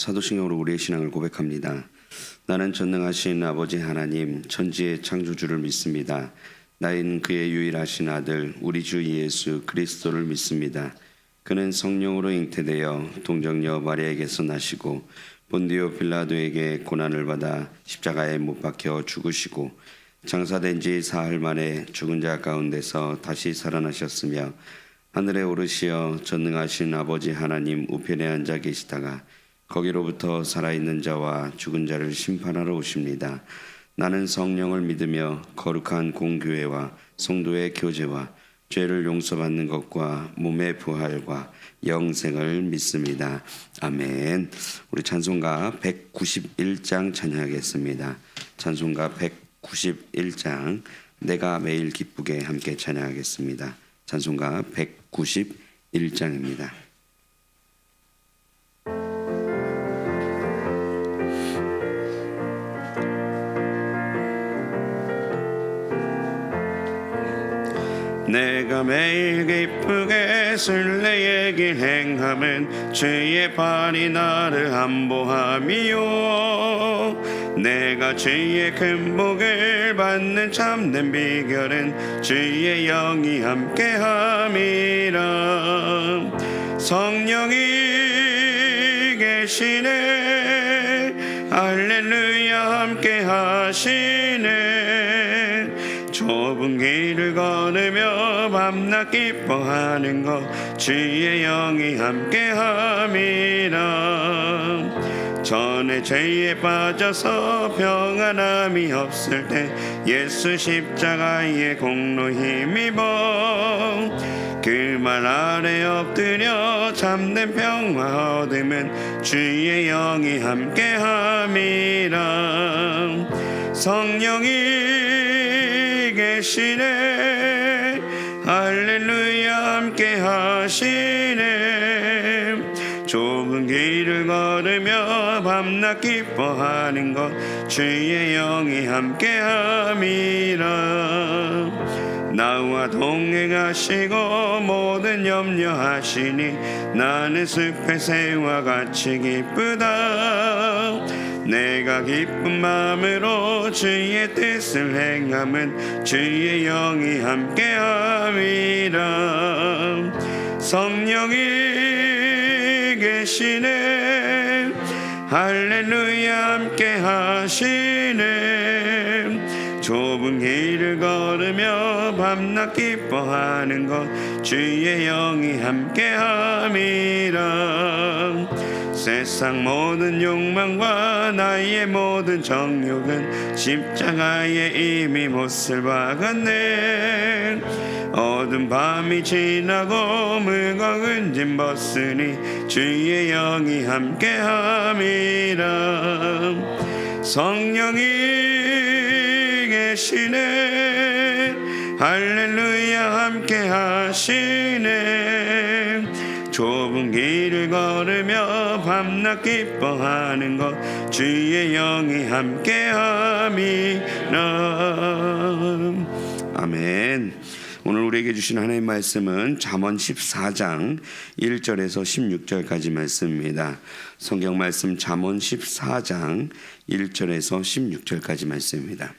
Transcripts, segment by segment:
사도신경으로 우리의 신앙을 고백합니다. 나는 전능하신 아버지 하나님 천지의 창조주를 믿습니다. 나는 그의 유일하신 아들 우리 주 예수 그리스도를 믿습니다. 그는 성령으로 잉태되어 동정녀 마리아에게서 나시고 본디오 빌라도에게 고난을 받아 십자가에 못 박혀 죽으시고 장사된 지 사흘 만에 죽은 자 가운데서 다시 살아나셨으며 하늘에 오르시어 전능하신 아버지 하나님 우편에 앉아 계시다가 거기로부터 살아있는 자와 죽은 자를 심판하러 오십니다. 나는 성령을 믿으며 거룩한 공교회와 성도의 교제와 죄를 용서받는 것과 몸의 부활과 영생을 믿습니다. 아멘. 우리 찬송가 191장 찬양하겠습니다. 찬송가 191장 내가 매일 기쁘게 함께 찬양하겠습니다. 찬송가 191장입니다. 내가 매일 기쁘게 순례의 길 행함은 주의 발이 나를 안보함이요 내가 주의 큰 복을 받는 참된 비결은 주의 영이 함께함이라 성령이 계시네 할렐루야 함께하시네 좁은 길을 걸으며 밤낮 기뻐하는 것 주의 영이 함께함이라 전에 죄에 빠져서 평안함이 없을 때 예수 십자가의 공로 힘입어 그 말 아래 엎드려 참된 평화 얻으면 주의 영이 함께함이라 성령이 계시네 할렐루야 함께하시네 좁은 길을 걸으며 밤낮 기뻐하는 것 주의 영이 함께함이라 나와 동행하시고 모든 염려하시니 나는 숲의 새와 같이 기쁘다 내가 기쁜 마음으로 주의 뜻을 행함은 주의 영이 함께함이라 성령이 계시네 할렐루야 함께하시네 좁은 길을 걸으며 밤낮 기뻐하는 것 주의 영이 함께함이라 세상 모든 욕망과 나의 모든 정욕은 십자가에 이미 못을 박았네 어두운 밤이 지나고 무거운 짐 벗으니 주의 영이 함께함이라 성령이 계시네 할렐루야 함께하시네 좁은 길을 걸으며 밤낮 기뻐하는 것 주의 영이 함께함이라 아멘. 오늘 우리에게 주신 하나님의 말씀은 잠언 14장 1절에서 16절까지 말씀입니다. 성경 말씀 잠언 14장 1절에서 16절까지 말씀입니다.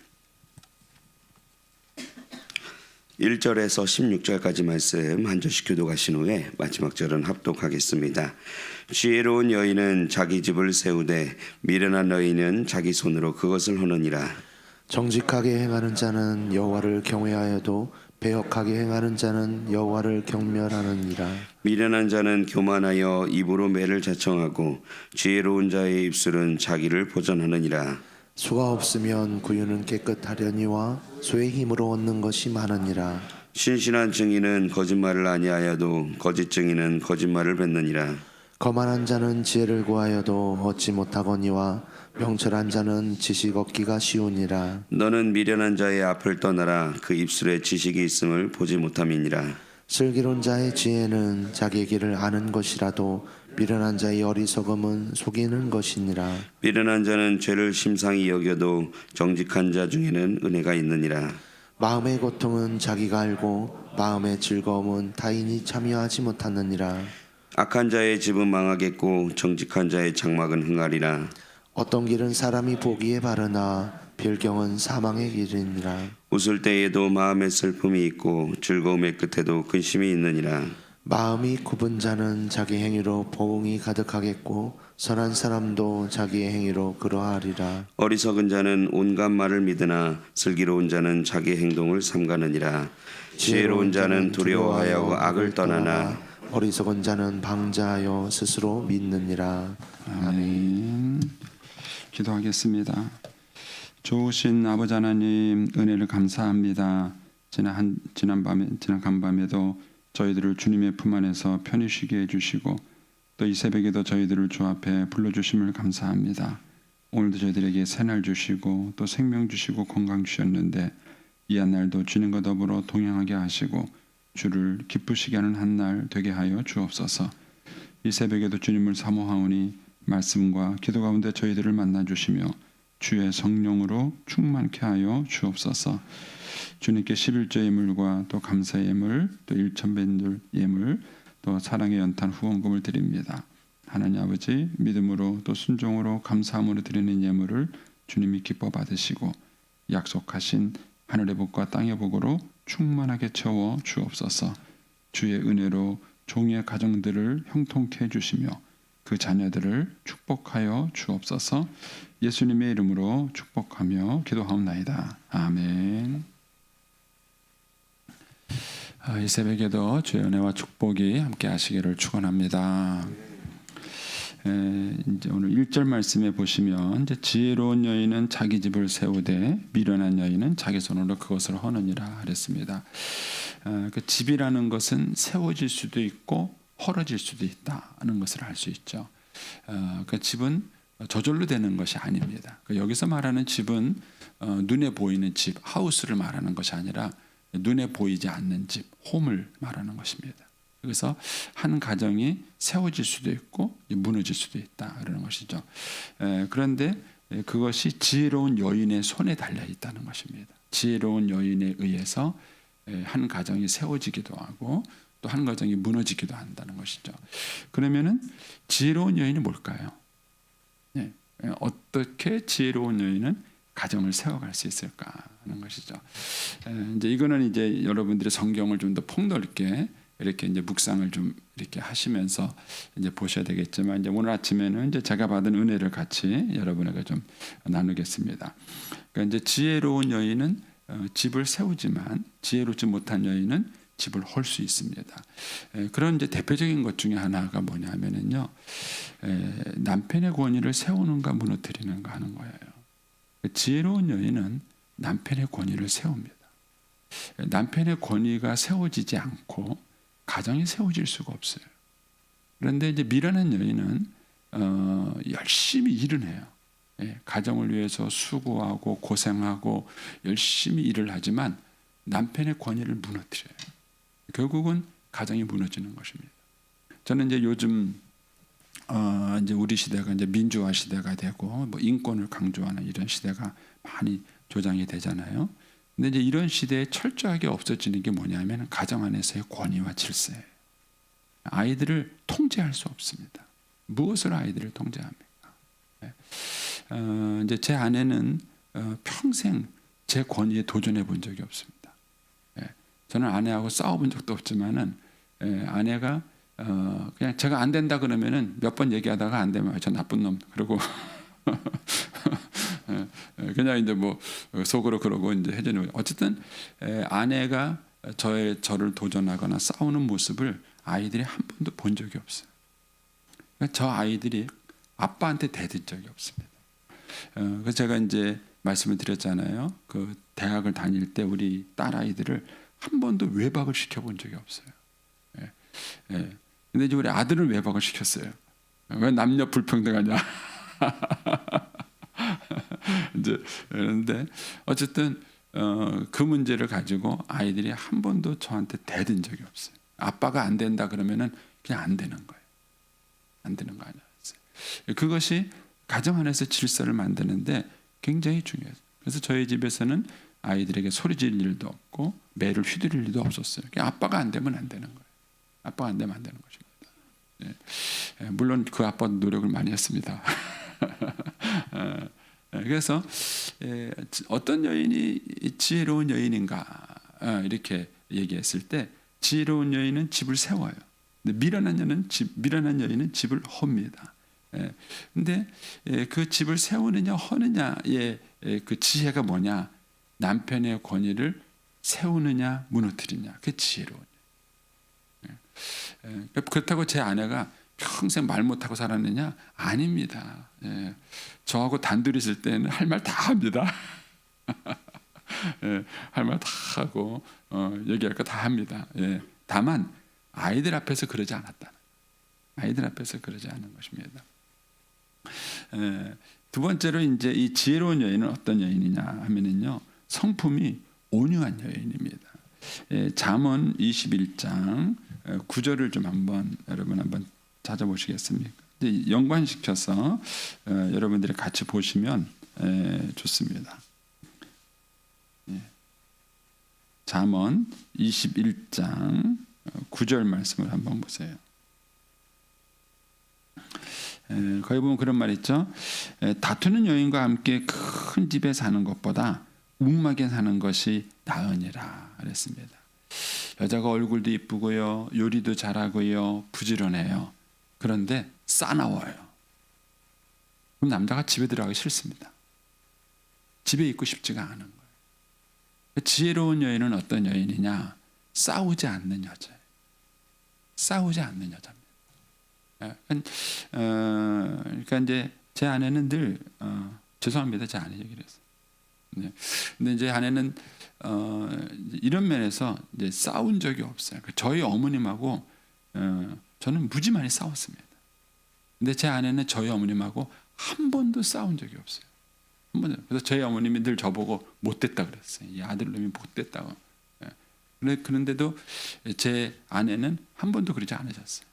1절에서 16절까지 말씀 한 절씩 교독하신 후에 마지막 절은 합독하겠습니다. 지혜로운 여인은 자기 집을 세우되 미련한 여인은 자기 손으로 그것을 하느니라. 정직하게 행하는 자는 여호와를 경외하여도 배역하게 행하는 자는 여호와를 경멸하느니라. 미련한 자는 교만하여 입으로 매를 자청하고 지혜로운 자의 입술은 자기를 보전하느니라. 수가 없으면 구유는 깨끗하려니와 소의 힘으로 얻는 것이 많으니라. 신실한 증인은 거짓말을 아니하여도 거짓 증인은 거짓말을 뱉느니라. 거만한 자는 지혜를 구하여도 얻지 못하거니와 명철한 자는 지식 얻기가 쉬우니라. 너는 미련한 자의 앞을 떠나라. 그 입술에 지식이 있음을 보지 못함이니라. 슬기로운 자의 지혜는 자기 길을 아는 것이라도 미련한 자의 어리석음은 속이는 것이니라. 미련한 자는 죄를 심상히 여겨도 정직한 자 중에는 은혜가 있느니라. 마음의 고통은 자기가 알고 마음의 즐거움은 타인이 참여하지 못하느니라. 악한 자의 집은 망하겠고 정직한 자의 장막은 흥하리라. 어떤 길은 사람이 보기에 바르나 별경은 사망의 길이니라. 웃을 때에도 마음의 슬픔이 있고 즐거움의 끝에도 근심이 있느니라. 마음이 굽은 자는 자기 행위로 보응이 가득하겠고 선한 사람도 자기의 행위로 그러하리라. 어리석은 자는 온갖 말을 믿으나 슬기로운 자는 자기 행동을 삼가느니라. 지혜로운 자는 두려워하여 악을 떠나나 어리석은 자는 방자하여 스스로 믿느니라. 아멘. 기도하겠습니다. 좋으신 아버지 하나님 은혜를 감사합니다. 지난 간밤에도 저희들을 주님의 품 안에서 편히 쉬게 해주시고 또 이 새벽에도 저희들을 주 앞에 불러주심을 감사합니다. 오늘도 저희들에게 새날 주시고 또 생명 주시고 건강 주셨는데 이 한 날도 주님과 더불어 동행하게 하시고 주를 기쁘시게 하는 한 날 되게 하여 주옵소서. 이 새벽에도 주님을 사모하오니 말씀과 기도 가운데 저희들을 만나 주시며 주의 성령으로 충만케 하여 주옵소서. 주님께 11조 예물과 또 감사 예물, 또 일천변들 예물, 또 사랑의 연탄 후원금을 드립니다. 하나님 아버지 믿음으로 또 순종으로 감사함으로 드리는 예물을 주님이 기뻐 받으시고 약속하신 하늘의 복과 땅의 복으로 충만하게 채워 주옵소서. 주의 은혜로 종의 가정들을 형통케 해주시며 그 자녀들을 축복하여 주옵소서. 예수님의 이름으로 축복하며 기도하옵나이다. 아멘. 이 새벽에도 주의 은혜와 축복이 함께 하시기를 축원합니다. 이제 오늘 1절 말씀에 보시면 이제 지혜로운 여인은 자기 집을 세우되 미련한 여인은 자기 손으로 그것을 허느니라 그랬습니다. 그 집이라는 것은 세워질 수도 있고 헐어질 수도 있다는 것을 알 수 있죠. 그 집은 저절로 되는 것이 아닙니다. 여기서 말하는 집은 눈에 보이는 집, 하우스를 말하는 것이 아니라 눈에 보이지 않는 집, 홈을 말하는 것입니다. 그래서 한 가정이 세워질 수도 있고 무너질 수도 있다 그러는 것이죠. 그런데 그것이 지혜로운 여인의 손에 달려 있다는 것입니다. 지혜로운 여인에 의해서 한 가정이 세워지기도 하고 또 한 가정이 무너지기도 한다는 것이죠. 그러면은 지혜로운 여인이 뭘까요? 어떻게 지혜로운 여인은 가정을 세워갈 수 있을까 하는 것이죠. 이제 이거는 이제 여러분들이 성경을 좀 더 폭넓게 이렇게 이제 묵상을 좀 이렇게 하시면서 이제 보셔야 되겠지만 이제 오늘 아침에는 이제 제가 받은 은혜를 같이 여러분에게 좀 나누겠습니다. 그러니까 이제 지혜로운 여인은 집을 세우지만 지혜롭지 못한 여인은 집을 헐 수 있습니다. 그런 이제 대표적인 것 중에 하나가 뭐냐면은요, 남편의 권위를 세우는가 무너뜨리는가 하는 거예요. 지혜로운 여인은 남편의 권위를 세웁니다. 남편의 권위가 세워지지 않고 가정이 세워질 수가 없어요. 그런데 이제 미련한 여인은 열심히 일을 해요. 가정을 위해서 수고하고 고생하고 열심히 일을 하지만 남편의 권위를 무너뜨려요. 결국은 가정이 무너지는 것입니다. 저는 이제 요즘 이제 우리 시대가 이제 민주화 시대가 되고 뭐 인권을 강조하는 이런 시대가 많이 조장이 되잖아요. 근데 이제 이런 시대에 철저하게 없어지는 게 뭐냐면 가정 안에서의 권위와 질서예요. 아이들을 통제할 수 없습니다. 무엇으로 아이들을 통제합니까? 이제 제 아내는 평생 제 권위에 도전해 본 적이 없습니다. 저는 아내하고 싸워본 적도 없지만은 아내가 그냥 제가 안 된다 그러면은 몇 번 얘기하다가 안 되면 저 나쁜 놈 그러고 그냥 이제 뭐 속으로 그러고 이제 해주는 거예요. 어쨌든 아내가 저를 도전하거나 싸우는 모습을 아이들이 한 번도 본 적이 없어요. 그러니까 저 아이들이 아빠한테 대든 적이 없습니다. 그래서 제가 이제 말씀을 드렸잖아요. 그 대학을 다닐 때 우리 딸 아이들을 한 번도 외박을 시켜본 적이 없어요. 근데 이제 우리 아들은 외박을 시켰어요. 왜 남녀 불평등하냐? 이제 그런데 어쨌든 그 문제를 가지고 아이들이 한 번도 저한테 대든 적이 없어요. 아빠가 안 된다 그러면은 그냥 안 되는 거예요. 안 되는 거 아니었어요. 그것이 가정 안에서 질서를 만드는데 굉장히 중요해요. 그래서 저희 집에서는 아이들에게 소리 지를 일도 없고 매를 휘두를 일도 없었어요. 그냥 아빠가 안 되면 안 되는 거예요. 아빠가 안 되면 안 되는 것입니다. 물론 그 아빠도 노력을 많이 했습니다. 그래서 어떤 여인이 지혜로운 여인인가 이렇게 얘기했을 때 지혜로운 여인은 집을 세워요. 근데 미련한 여인은 집을 헙니다. 근데 그 집을 세우느냐 허느냐의 그 지혜가 뭐냐? 남편의 권위를 세우느냐 무너뜨리냐. 그게 지혜로운. 그렇다고 제 아내가 평생 말 못하고 살았느냐? 아닙니다. 저하고 단둘이 있을 때는 할 말 다 합니다. 할 말 다 하고 얘기할 거 다 합니다. 다만 아이들 앞에서 그러지 않았다. 아이들 앞에서 그러지 않은 것입니다. 두 번째로 이제 이 지혜로운 여인은 어떤 여인이냐 하면은요, 성품이 온유한 여인입니다. 잠언 21장 9절을 좀 여러분 한번 찾아보시겠습니까? 이제 연관시켜서 여러분들이 같이 보시면 좋습니다. 잠언 21장 9절 말씀을 한번 보세요. 거기 보면 그런 말 있죠. 다투는 여인과 함께 큰 집에 사는 것보다 웅막에 사는 것이 나으니라 그랬습니다. 여자가 얼굴도 이쁘고요, 요리도 잘하고요, 부지런해요. 그런데 싸나워요. 그럼 남자가 집에 들어가기 싫습니다. 집에 있고 싶지가 않은 거예요. 지혜로운 여인은 어떤 여인이냐? 싸우지 않는 여자예요. 싸우지 않는 여자입니다. 그러니까 이제 제 아내는 늘 죄송합니다, 제 아내 얘기를 했어요. 네. 근데 이제 아내는 이런 면에서 이제 싸운 적이 없어요. 저희 어머님하고 저는 무지 많이 싸웠습니다. 근데 제 아내는 저희 어머님하고 한 번도 싸운 적이 없어요. 한 번도. 그래서 저희 어머님이 늘 저보고 못됐다 그랬어요. 이 아들놈이 못됐다고. 그런데도 제 아내는 한 번도 그러지 않으셨어요.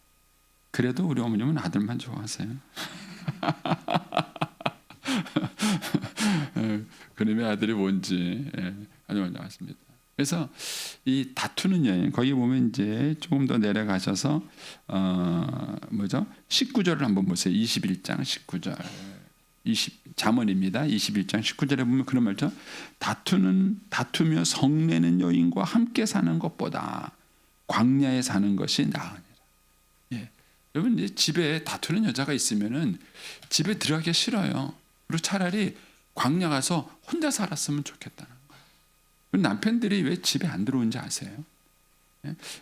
그래도 우리 어머님은 아들만 좋아하세요. 그놈의 아들이 뭔지 아주 많습니다. 그래서 이 다투는 여인 거기 보면 이제 조금 더 내려가셔서 뭐죠? 19절을 한번 보세요. 21장 19절. 잠언입니다. 21장 19절에 보면 그런 말이죠. 다투며 성내는 여인과 함께 사는 것보다 광야에 사는 것이 나으니라. 여러분 이제 집에 다투는 여자가 있으면은 집에 들어가기 싫어요. 그리고 차라리 광야 가서 혼자 살았으면 좋겠다는 거예요. 남편들이 왜 집에 안 들어오는지 아세요?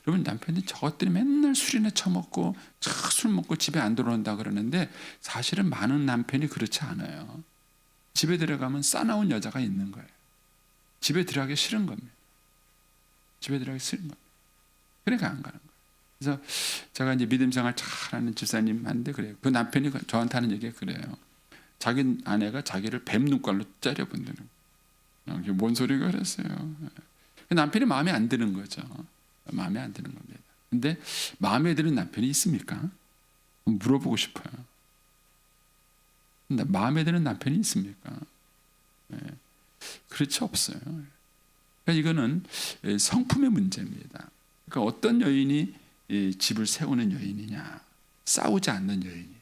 여러분 남편이 저것들이 맨날 술이나 처먹고 술 먹고 집에 안 들어온다 그러는데 사실은 많은 남편이 그렇지 않아요. 집에 들어가면 싸나운 여자가 있는 거예요. 집에 들어가기 싫은 겁니다. 집에 들어가기 싫은 겁니다. 그러니까 안 가는 거예요. 그래서 제가 이제 믿음 생활 잘하는 집사님한테 그래요. 그 남편이 저한테 하는 얘기가 그래요. 자기 아내가 자기를 뱀 눈깔로 째려본다는 거예요. 이게 뭔 소리가 그랬어요. 남편이 마음에 안 드는 거죠. 마음에 안 드는 겁니다. 근데 마음에 드는 남편이 있습니까? 물어보고 싶어요. 근데 마음에 드는 남편이 있습니까? 그렇지 없어요. 그러니까 이거는 성품의 문제입니다. 그러니까 어떤 여인이 집을 세우는 여인이냐? 싸우지 않는 여인이,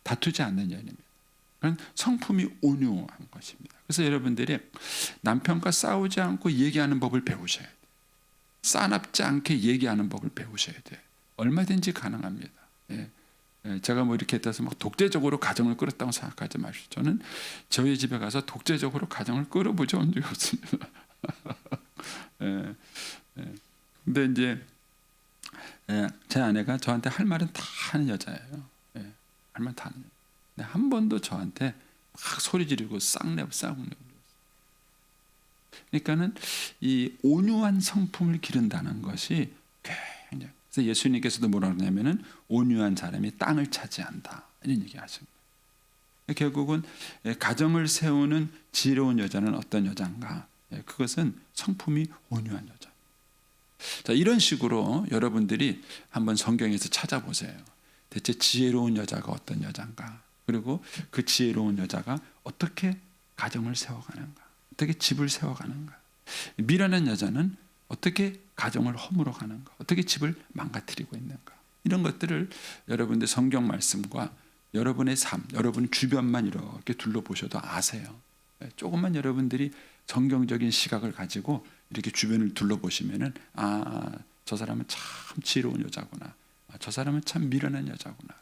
다투지 않는 여인입니다. 그건 성품이 온유한 것입니다. 그래서 여러분들이 남편과 싸우지 않고 얘기하는 법을 배우셔야 돼요. 싸납지 않게 얘기하는 법을 배우셔야 돼요. 얼마든지 가능합니다. 제가 뭐 이렇게 해서 막 독재적으로 가정을 끌었다고 생각하지 마시고 저는 저희 집에 가서 독재적으로 가정을 끌어보지 적이 없습니다. 근데 이제 제 아내가 저한테 할 말은 다 하는 여자예요. 할 말 다 하는 여자. 근데 한 번도 저한테 막 소리 지르고 싸우고 그러니까는 이 온유한 성품을 기른다는 것이 굉장히. 그래서 예수님께서도 뭐라 그러냐면은 온유한 사람이 땅을 차지한다 이런 얘기하신 거예요. 결국은 가정을 세우는 지혜로운 여자는 어떤 여자인가? 그것은 성품이 온유한 여자. 자, 이런 식으로 여러분들이 한번 성경에서 찾아보세요. 대체 지혜로운 여자가 어떤 여자인가? 그리고 그 지혜로운 여자가 어떻게 가정을 세워가는가? 어떻게 집을 세워가는가? 미련한 여자는 어떻게 가정을 허물어 가는가? 어떻게 집을 망가뜨리고 있는가? 이런 것들을 여러분들 성경 말씀과 여러분의 삶, 여러분 주변만 이렇게 둘러보셔도 아세요. 조금만 여러분들이 성경적인 시각을 가지고 이렇게 주변을 둘러보시면은 저 사람은 참 지혜로운 여자구나. 저 사람은 참 미련한 여자구나.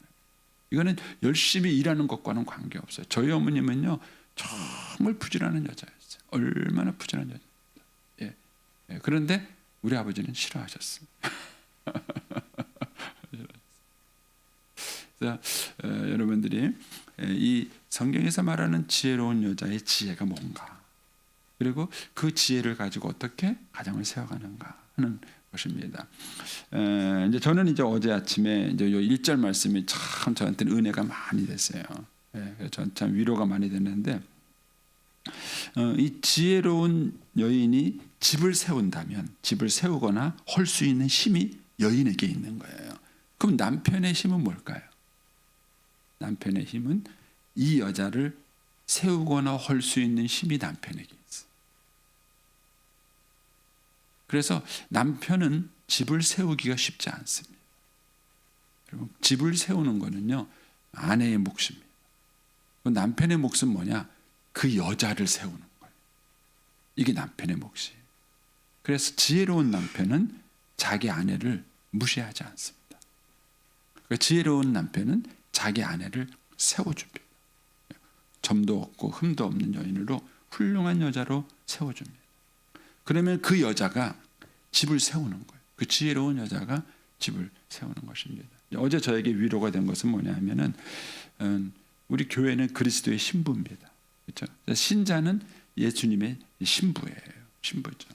이거는 열심히 일하는 것과는 관계없어요. 저희 어머님은요 정말 부지런한 여자였어요. 얼마나 부지런한 여자. 그런데 우리 아버지는 싫어하셨습니다. 그래서 여러분들이 이 성경에서 말하는 지혜로운 여자의 지혜가 뭔가, 그리고 그 지혜를 가지고 어떻게 가정을 세워가는가 하는 것입니다. 이제 저는 이제 어제 아침에 이제 요 1절 말씀이 참 저한테는 은혜가 많이 됐어요. 저는 참 위로가 많이 됐는데, 이 지혜로운 여인이 집을 세운다면 집을 세우거나 할 수 있는 힘이 여인에게 있는 거예요. 그럼 남편의 힘은 뭘까요? 남편의 힘은 이 여자를 세우거나 할 수 있는 힘이 남편에게 있어요. 그래서 남편은 집을 세우기가 쉽지 않습니다. 여러분, 집을 세우는 거는요 아내의 몫입니다. 남편의 몫은 뭐냐? 그 여자를 세우는 거예요. 이게 남편의 몫이에요. 그래서 지혜로운 남편은 자기 아내를 무시하지 않습니다. 지혜로운 남편은 자기 아내를 세워줍니다. 점도 없고 흠도 없는 여인으로 훌륭한 여자로 세워줍니다. 그러면 그 여자가 집을 세우는 거예요. 그 지혜로운 여자가 집을 세우는 것입니다. 어제 저에게 위로가 된 것은 뭐냐면은 우리 교회는 그리스도의 신부입니다. 그렇죠? 신자는 예수님의 신부예요. 신부죠.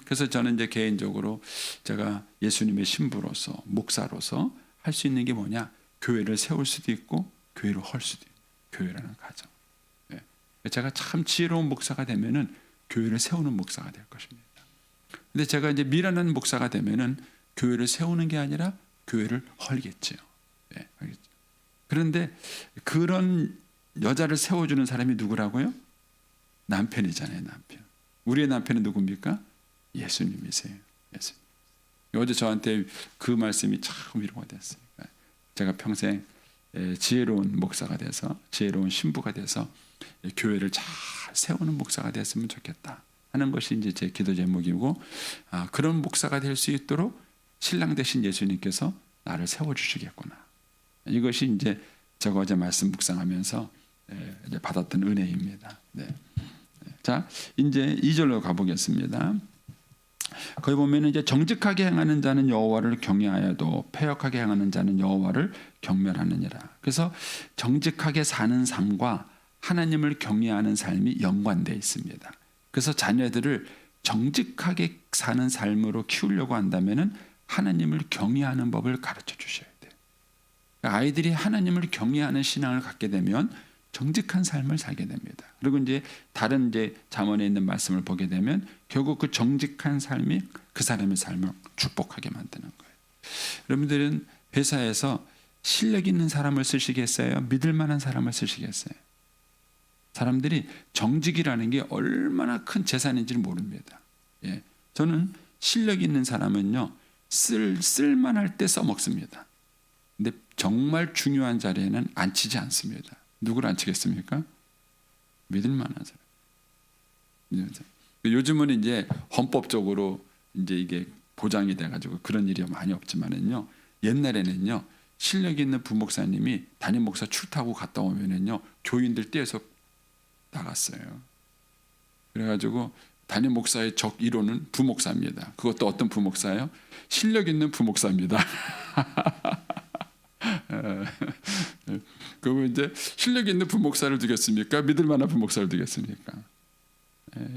그래서 저는 이제 개인적으로 제가 예수님의 신부로서 목사로서 할 수 있는 게 뭐냐? 교회를 세울 수도 있고 교회를 할 수도 있고, 교회라는 가정. 제가 참 지혜로운 목사가 되면은 교회를 세우는 목사가 될 것입니다. 근데 제가 이제 미련한 목사가 되면은 교회를 세우는 게 아니라 교회를 헐겠지요. 알겠죠? 그런데 그런 여자를 세워주는 사람이 누구라고요? 남편이잖아요, 남편. 우리의 남편은 누굽니까? 예수님이세요. 예수님. 어제 저한테 그 말씀이 참 위로가 됐어요. 제가 평생 지혜로운 목사가 돼서, 지혜로운 신부가 돼서 교회를 잘 세우는 목사가 됐으면 좋겠다 하는 것이 이제 제 기도 제목이고, 그런 목사가 될 수 있도록 신랑 되신 예수님께서 나를 세워주시겠구나. 이것이 이제 제가 어제 말씀 묵상하면서 이제 받았던 은혜입니다. 자, 이제 2절로 가보겠습니다. 거기 보면 이제 정직하게 행하는 자는 여호와를 경외하여도 패역하게 행하는 자는 여호와를 경멸하느니라. 그래서 정직하게 사는 삶과 하나님을 경외하는 삶이 연관되어 있습니다. 그래서 자녀들을 정직하게 사는 삶으로 키우려고 한다면은 하나님을 경외하는 법을 가르쳐 주셔야 돼요. 아이들이 하나님을 경외하는 신앙을 갖게 되면 정직한 삶을 살게 됩니다. 그리고 이제 다른 이제 잠언에 있는 말씀을 보게 되면 결국 그 정직한 삶이 그 사람의 삶을 축복하게 만드는 거예요. 여러분들은 회사에서 실력 있는 사람을 쓰시겠어요? 믿을 만한 사람을 쓰시겠어요? 사람들이 정직이라는 게 얼마나 큰 재산인지를 모릅니다. 저는 실력 있는 사람은요 쓸만할 때 써먹습니다. 근데 정말 중요한 자리에는 앉히지 않습니다. 누구를 앉히겠습니까? 믿을 만한 사람. 요즘은 이제 헌법적으로 이제 이게 보장이 돼가지고 그런 일이 많이 없지만은요, 옛날에는요 실력 있는 부목사님이 담임 목사 출타하고 갔다 오면은요 교인들 떼어서 나갔어요. 그래가지고 담임 목사의 적 1호는 부목사입니다. 그것도 어떤 부목사예요? 실력 있는 부목사입니다. 그러면 이제 실력 있는 부목사를 두겠습니까? 믿을 만한 부목사를 두겠습니까?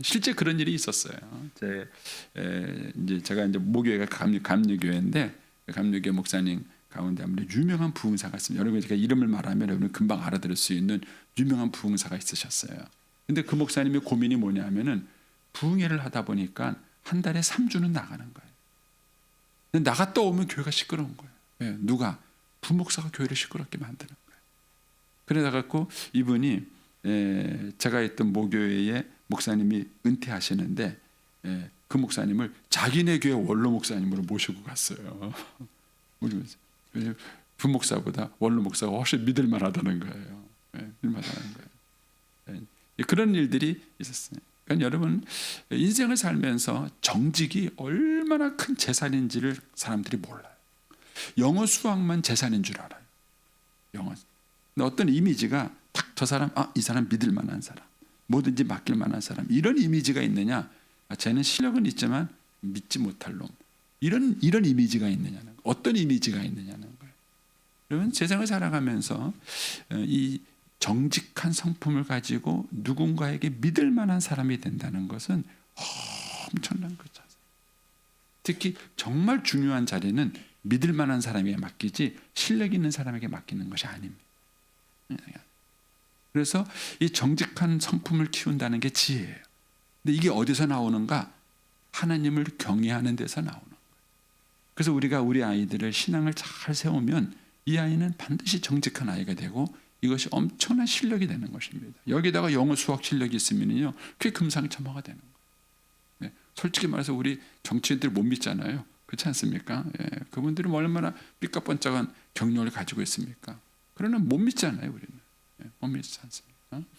실제 그런 일이 있었어요. 이제 제가 이제 모교회가 감리교회인데 감리교회 목사님 가운데 아무래도 유명한 부흥사가 있습니다. 여러분 제가 이름을 말하면 여러분 금방 알아들을 수 있는 유명한 부흥사가 있으셨어요. 근데 그 목사님의 고민이 뭐냐면은 부흥회를 하다 보니까 한 달에 3주는 나가는 거예요. 근데 나갔다 오면 교회가 시끄러운 거예요. 누가? 부목사가 교회를 시끄럽게 만드는 거예요. 그러다 갖고 이분이 제가 있던 모교회의 목사님이 은퇴하시는데 그 목사님을 자기네 교회 원로 목사님으로 모시고 갔어요. 부목사보다 원로 목사가 훨씬 믿을 만하다는 거예요. 믿을 만하다는 거예요. 그런 일들이 있었어요. 그러니까 여러분 인생을 살면서 정직이 얼마나 큰 재산인지를 사람들이 몰라요. 영어 수학만 재산인 줄 알아요. 영어. 근데 어떤 이미지가 딱 저 사람, 이 사람 믿을 만한 사람, 뭐든지 맡길 만한 사람, 이런 이미지가 있느냐? 쟤는 실력은 있지만 믿지 못할 놈. 이런 이미지가 있느냐는 거예요. 어떤 이미지가 있느냐는 거예요. 여러분 세상을 살아가면서 이 정직한 성품을 가지고 누군가에게 믿을 만한 사람이 된다는 것은 엄청난 거죠. 특히 정말 중요한 자리는 믿을 만한 사람에게 맡기지 실력 있는 사람에게 맡기는 것이 아닙니다. 그래서 이 정직한 성품을 키운다는 게 지혜예요. 근데 이게 어디서 나오는가? 하나님을 경외하는 데서 나오는 거예요. 그래서 우리가 우리 아이들을 신앙을 잘 세우면 이 아이는 반드시 정직한 아이가 되고 이것이 엄청난 실력이 되는 것입니다. 여기다가 영어 수학 실력이 있으면요, 그게 금상첨화가 되는 거예요. 솔직히 말해서 우리 정치인들 못 믿잖아요. 그렇지 않습니까? 그분들은 얼마나 삐까뻔쩍한 경력을 가지고 있습니까? 그러나 못 믿잖아요, 우리는. 못 믿지 않습니까?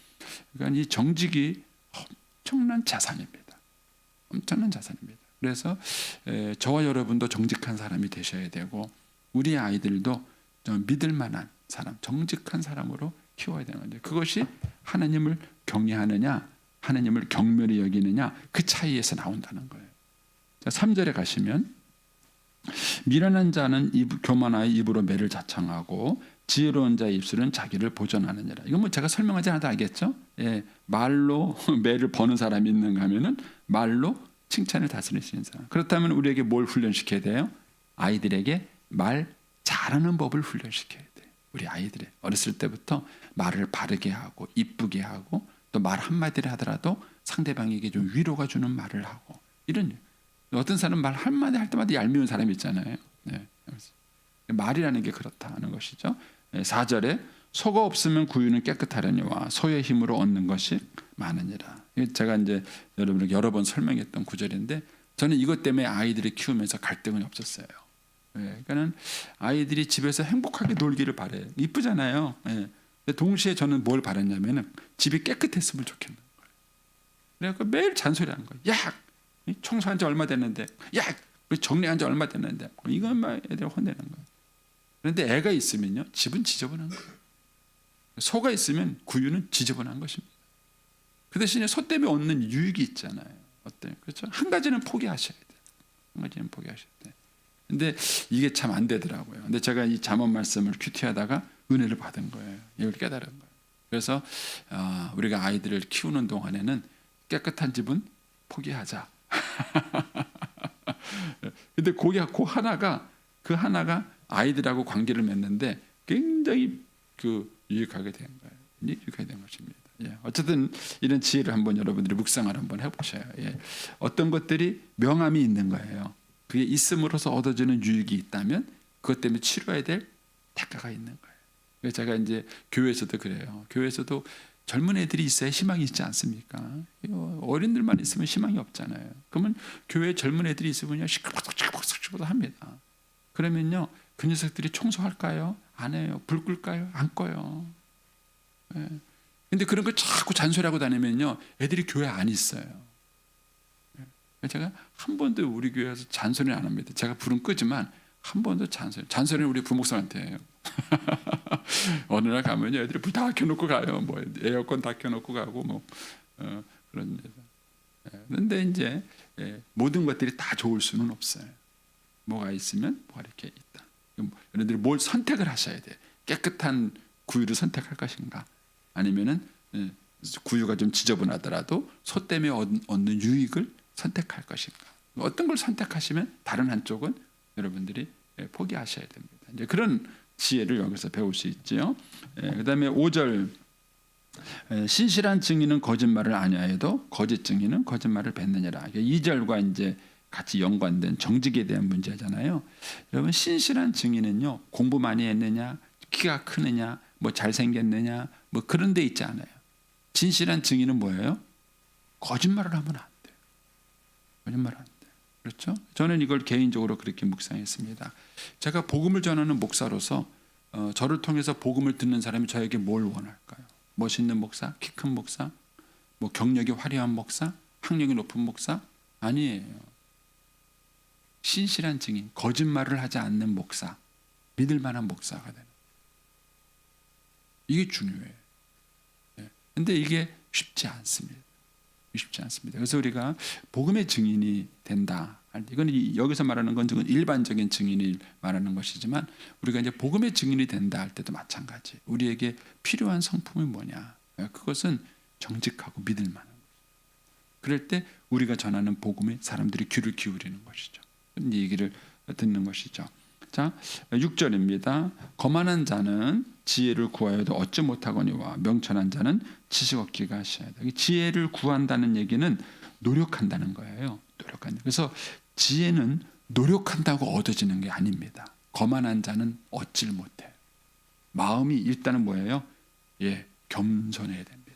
그러니까 이 정직이 엄청난 자산입니다. 엄청난 자산입니다. 그래서 저와 여러분도 정직한 사람이 되셔야 되고 우리 아이들도 믿을 만한 사람, 정직한 사람으로 키워야 되는 건데 그것이 하나님을 경외하느냐, 하나님을 경멸히 여기느냐 그 차이에서 나온다는 거예요. 자, 3절에 가시면 미련한 자는 교만하여 입으로 매를 자청하고 지혜로운 자의 입술은 자기를 보존하느니라. 이건 뭐 제가 설명하지 않아도 알겠죠? 말로 매를 버는 사람이 있는가 하면은 말로 칭찬을 다스릴 수 있는 사람. 그렇다면 우리에게 뭘 훈련시켜야 돼요? 아이들에게 말 잘하는 법을 훈련시켜야 돼요. 우리 아이들이 어렸을 때부터 말을 바르게 하고 이쁘게 하고 또 말 한마디를 하더라도 상대방에게 좀 위로가 주는 말을 하고 이런 어떤 사람 말 한마디 할 때마다 얄미운 사람이 있잖아요. 말이라는 게 그렇다는 것이죠. 4절에 소가 없으면 구유는 깨끗하려니와 소의 힘으로 얻는 것이 많으니라. 제가 이제 여러분에게 여러 번 설명했던 구절인데 저는 이것 때문에 아이들을 키우면서 갈등은 없었어요. 그러니까는 아이들이 집에서 행복하게 놀기를 바래요. 이쁘잖아요. 근데 동시에 저는 뭘 바랬냐면은 집이 깨끗했으면 좋겠는 거예요. 그래서 매일 잔소리하는 거예요. 야, 청소한 지 얼마 됐는데, 야, 정리한 지 얼마 됐는데, 이것만 애들 혼내는 거예요. 그런데 애가 있으면요, 집은 지저분한 거예요. 소가 있으면 구유는 지저분한 것입니다. 그 대신에 소 때문에 얻는 유익이 있잖아요. 어때요? 그렇죠? 한 가지는 포기하셔야 돼요. 한 가지는 포기하셔야 돼요. 근데 이게 참 안 되더라고요. 근데 제가 이 잠언 말씀을 큐티하다가 은혜를 받은 거예요. 이걸 깨달은 거예요. 그래서 우리가 아이들을 키우는 동안에는 깨끗한 집은 포기하자. 근데 그 하나가 아이들하고 관계를 맺는데 굉장히 유익하게 된 거예요. 유익하게 된 것입니다. 어쨌든 이런 지혜를 한번 여러분들이 묵상을 한번 해보셔요. 어떤 것들이 명함이 있는 거예요. 그게 있음으로써 얻어지는 유익이 있다면 그것 때문에 치러야 될 대가가 있는 거예요. 그래서 제가 이제 교회에서도 그래요. 교회에서도 젊은 애들이 있어야 희망이 있지 않습니까? 어린들만 있으면 희망이 없잖아요. 그러면 교회에 젊은 애들이 있으면요 시끌벅적 합니다. 그러면요 그 녀석들이 청소할까요? 안 해요. 불 끌까요? 안 꺼요. 근데 그런 걸 자꾸 잔소리하고 다니면요 애들이 교회 안 있어요. 제가 한 번도 우리 교회에서 잔소리는 안 합니다. 제가 불은 끄지만 한 번도 잔소리는 우리 부목사한테 해요. 어느 날 가면요 애들이 불 다 켜놓고 가요. 뭐 에어컨 다 켜놓고 가고 뭐 그런 데서. 그런데 이제 모든 것들이 다 좋을 수는 없어요. 뭐가 있으면 뭐가 이렇게 있다. 여러분들이 뭘 선택을 하셔야 돼. 깨끗한 구유를 선택할 것인가, 아니면은 구유가 좀 지저분하더라도 소 때문에 얻는 유익을 선택할 것인가. 어떤 걸 선택하시면 다른 한쪽은 여러분들이 포기하셔야 됩니다. 이제 그런 지혜를 여기서 배울 수 있지요. 그다음에 5절 신실한 증인은 거짓말을 아니하여도 거짓 증인은 거짓말을 뱉느니라. 2절과 이제 같이 연관된 정직에 대한 문제잖아요. 여러분 신실한 증인은요 공부 많이 했느냐, 키가 크느냐, 뭐 잘생겼느냐, 뭐 그런 데 있지 않아요. 진실한 증인은 뭐예요? 거짓말을 하면 안 돼요. 거짓말 안 돼요. 그렇죠? 저는 이걸 개인적으로 그렇게 묵상했습니다. 제가 복음을 전하는 목사로서 저를 통해서 복음을 듣는 사람이 저에게 뭘 원할까요? 멋있는 목사, 키 큰 목사, 뭐 경력이 화려한 목사, 학력이 높은 목사? 아니에요. 신실한 증인, 거짓말을 하지 않는 목사, 믿을 만한 목사가 되는. 이게 중요해요. 근데 이게 쉽지 않습니다. 쉽지 않습니다. 그래서 우리가 복음의 증인이 된다. 이건 여기서 말하는 건 일반적인 증인을 말하는 것이지만 우리가 이제 복음의 증인이 된다 할 때도 마찬가지. 우리에게 필요한 성품이 뭐냐? 그것은 정직하고 믿을 만한 것. 그럴 때 우리가 전하는 복음에 사람들이 귀를 기울이는 것이죠. 이 얘기를 듣는 것이죠. 자, 6절입니다. 거만한 자는 지혜를 구하여도 얻지 못하거니와 명철한 자는 지식 얻기가 하셔야 돼. 지혜를 구한다는 얘기는 노력한다는 거예요. 노력한다. 그래서 지혜는 노력한다고 얻어지는 게 아닙니다. 거만한 자는 얻질 못해요. 마음이 일단은 뭐예요? 겸손해야 됩니다.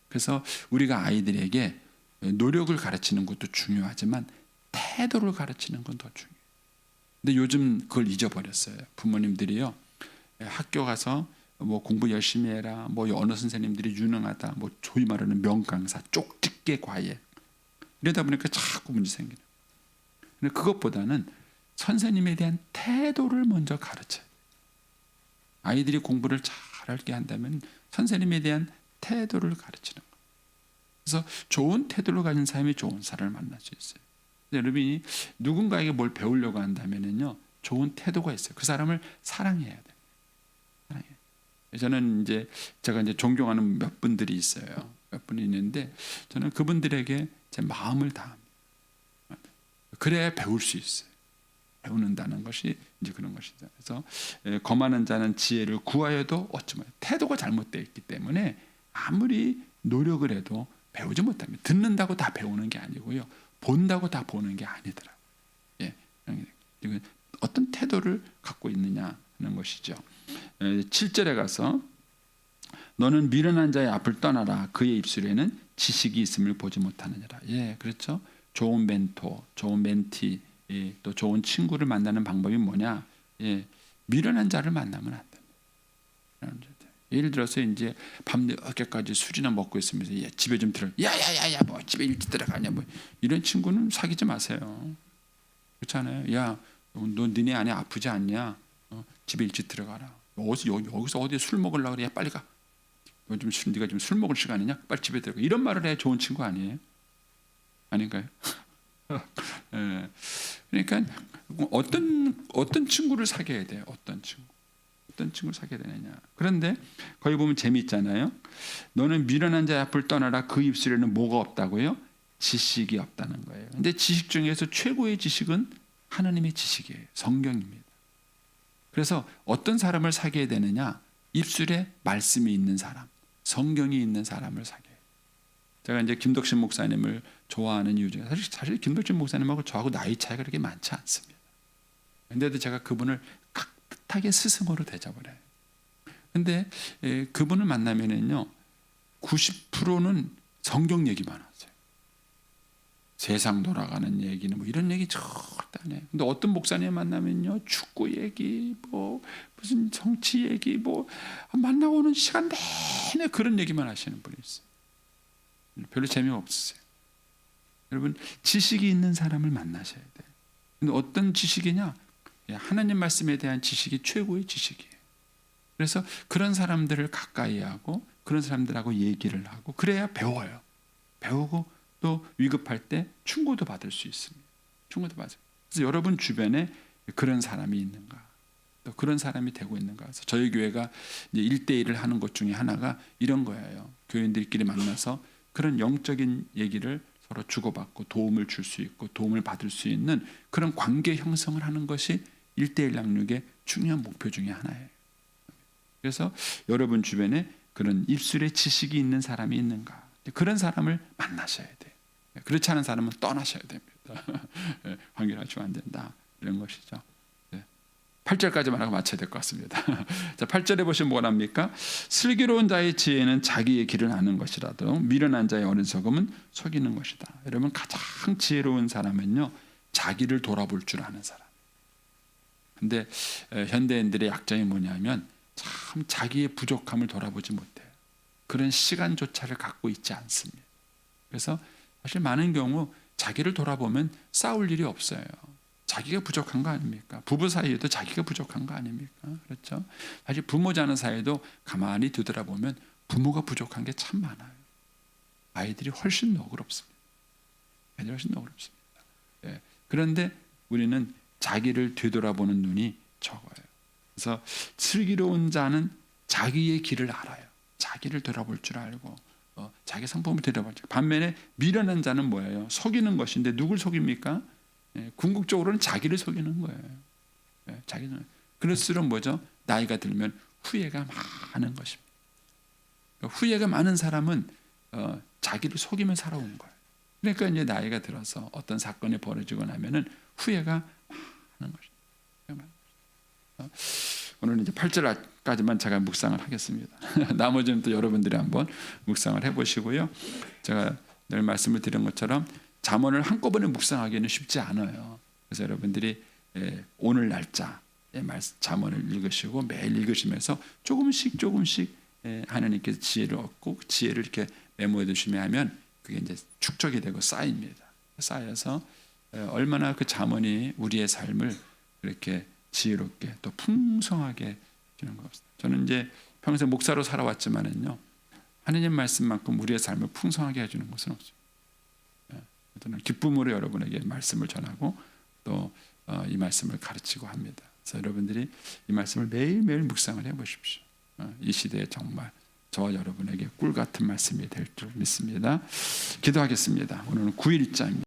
그래서 우리가 아이들에게 노력을 가르치는 것도 중요하지만 태도를 가르치는 건 더 중요해요. 근데 요즘 그걸 잊어버렸어요. 부모님들이요. 학교 가서 뭐 공부 열심히 해라. 뭐 언어 선생님들이 유능하다. 뭐 소위 말하는 명강사, 쪽집게 과외. 이러다 보니까 자꾸 문제 생기는. 근데 그것보다는 선생님에 대한 태도를 먼저 가르쳐요. 아이들이 공부를 잘하게 한다면 선생님에 대한 태도를 가르치는 거예요. 그래서 좋은 태도를 가진 사람이 좋은 사람을 만날 수 있어요. 여러분이 누군가에게 뭘 배우려고 한다면요, 좋은 태도가 있어요. 그 사람을 사랑해야 돼요. 사랑해요. 저는 제가 존경하는 몇 분들이 있어요. 몇 분이 있는데 저는 그분들에게 제 마음을 다합니다. 그래야 배울 수 있어요. 배우는다는 것이 이제 그런 것이죠. 그래서 거만한 자는 지혜를 구하여도 얻지 못해요. 태도가 잘못되어 있기 때문에 아무리 노력을 해도 배우지 못합니다. 듣는다고 다 배우는 게 아니고요. 본다고 다 보는 게 아니더라고요. 이건 어떤 태도를 갖고 있느냐 하는 것이죠. 7절에 가서 너는 미련한 자의 앞을 떠나라. 그의 입술에는 지식이 있음을 보지 못하느니라. 그렇죠. 좋은 멘토, 좋은 멘티, 또 좋은 친구를 만나는 방법이 뭐냐? 미련한 자를 만나면 안 됩니다. 예를 들어서 이제 밤늦게까지 술이나 먹고 있으면서 집에 좀 들어. 야야야야, 뭐 집에 일찍 들어가냐, 뭐 이런 친구는 사귀지 마세요. 그렇잖아요. 야, 너 니네 안에 아프지 않냐? 집에 일찍 들어가라. 여기서 어디 술 먹으려고 그래? 야, 빨리 가. 요즘 네가 지금 술 먹을 시간이냐? 빨리 집에 들어가. 이런 말을 해야 좋은 친구 아니에요? 아닌가요? 그러니까 어떤 친구를 사귀어야 돼요? 어떤 친구를 사귀어야 되느냐. 그런데 거기 보면 재미있잖아요. 너는 미련한 자의 앞을 떠나라. 그 입술에는 뭐가 없다고요? 지식이 없다는 거예요. 근데 지식 중에서 최고의 지식은 하나님의 지식이에요. 성경입니다. 그래서 어떤 사람을 사귀어야 되느냐? 입술에 말씀이 있는 사람, 성경이 있는 사람을 사귀어요. 제가 이제 김덕신 목사님을 좋아하는 이유 중에 사실 김덕신 목사님하고 저하고 나이 차이가 그렇게 많지 않습니다. 그런데도 제가 그분을 깍듯하게 스승으로 대접을 해요. 근데 그분을 만나면은요, 90%는 성경 얘기만 하세요. 세상 돌아가는 얘기는 뭐 이런 얘기 절대 안 해요. 근데 어떤 목사님 만나면요, 축구 얘기, 뭐 무슨 정치 얘기, 뭐 만나고는 시간 내내 그런 얘기만 하시는 분이 있어요. 별로 재미없으세요. 여러분, 지식이 있는 사람을 만나셔야 돼요. 근데 어떤 지식이냐? 하나님 말씀에 대한 지식이 최고의 지식이에요. 그래서 그런 사람들을 가까이 하고 그런 사람들하고 얘기를 하고 그래야 배워요. 배우고 또 위급할 때 충고도 받을 수 있습니다. 충고도 받아요. 그래서 여러분 주변에 그런 사람이 있는가? 또 그런 사람이 되고 있는가? 그래서 저희 교회가 이제 1대1을 하는 것 중에 하나가 이런 거예요. 교인들끼리 만나서 그런 영적인 얘기를 서로 주고받고 도움을 줄 수 있고 도움을 받을 수 있는 그런 관계 형성을 하는 것이 1대1 양육의 중요한 목표 중에 하나예요. 그래서 여러분 주변에 그런 입술에 지식이 있는 사람이 있는가? 그런 사람을 만나셔야 돼요. 그렇지 않은 사람은 떠나셔야 됩니다. 관계하시면 안 된다. 이런 것이죠. 8절까지만 하고 마쳐야 될 것 같습니다. 자, 8절에 보시면 뭐가 납니까? 슬기로운 자의 지혜는 자기의 길을 아는 것이라도 미련한 자의 어리석음은 속이는 것이다. 여러분, 가장 지혜로운 사람은요, 자기를 돌아볼 줄 아는 사람. 근데 현대인들의 약점이 뭐냐면 참 자기의 부족함을 돌아보지 못해요. 그런 시간조차를 갖고 있지 않습니다. 그래서 사실 많은 경우 자기를 돌아보면 싸울 일이 없어요. 자기가 부족한 거 아닙니까? 부부 사이에도 자기가 부족한 거 아닙니까? 그렇죠? 사실 부모자는 사이에도 가만히 뒤돌아보면 부모가 부족한 게 참 많아요. 아이들이 훨씬 너그럽습니다. 아이들이 훨씬 너그럽습니다. 예. 그런데 우리는 자기를 되돌아보는 눈이 적어요. 그래서 슬기로운 자는 자기의 길을 알아요. 자기를 돌아볼 줄 알고 자기 성품을 돌아볼 줄. 반면에 미련한 자는 뭐예요? 속이는 것인데 누굴 속입니까? 예, 궁극적으로는 자기를 속이는 거예요. 예, 자기는. 그럴수록 뭐죠? 나이가 들면 후회가 많은 것입니다. 후회가 많은 사람은 자기를 속이며 살아온 거예요. 그러니까 이제 나이가 들어서 어떤 사건이 벌어지고 나면은 후회가 많은 것입니다. 오늘 이제 8절까지만 제가 묵상을 하겠습니다. 나머지는 또 여러분들이 한번 묵상을 해보시고요. 제가 늘 말씀을 드린 것처럼 잠언을 한꺼번에 묵상하기는 쉽지 않아요. 그래서 여러분들이 오늘 날짜 잠언을 읽으시고 매일 읽으시면서 조금씩 하나님께서 지혜를 얻고 지혜를 이렇게 메모해 두시면 하면 그게 이제 축적이 되고 쌓입니다. 쌓여서 얼마나 그 잠언이 우리의 삶을 이렇게 지혜롭게 또 풍성하게 주는 것 같습니다. 저는 이제 평생 목사로 살아왔지만은요, 하나님 말씀만큼 우리의 삶을 풍성하게 해주는 것은 없어요. 저는 기쁨으로 여러분에게 말씀을 전하고 또 이 말씀을 가르치고 합니다. 그래서 여러분들이 이 말씀을 매일매일 묵상을 해보십시오. 이 시대에 정말 저와 여러분에게 꿀 같은 말씀이 될 줄 믿습니다. 기도하겠습니다. 오늘은 9일자입니다.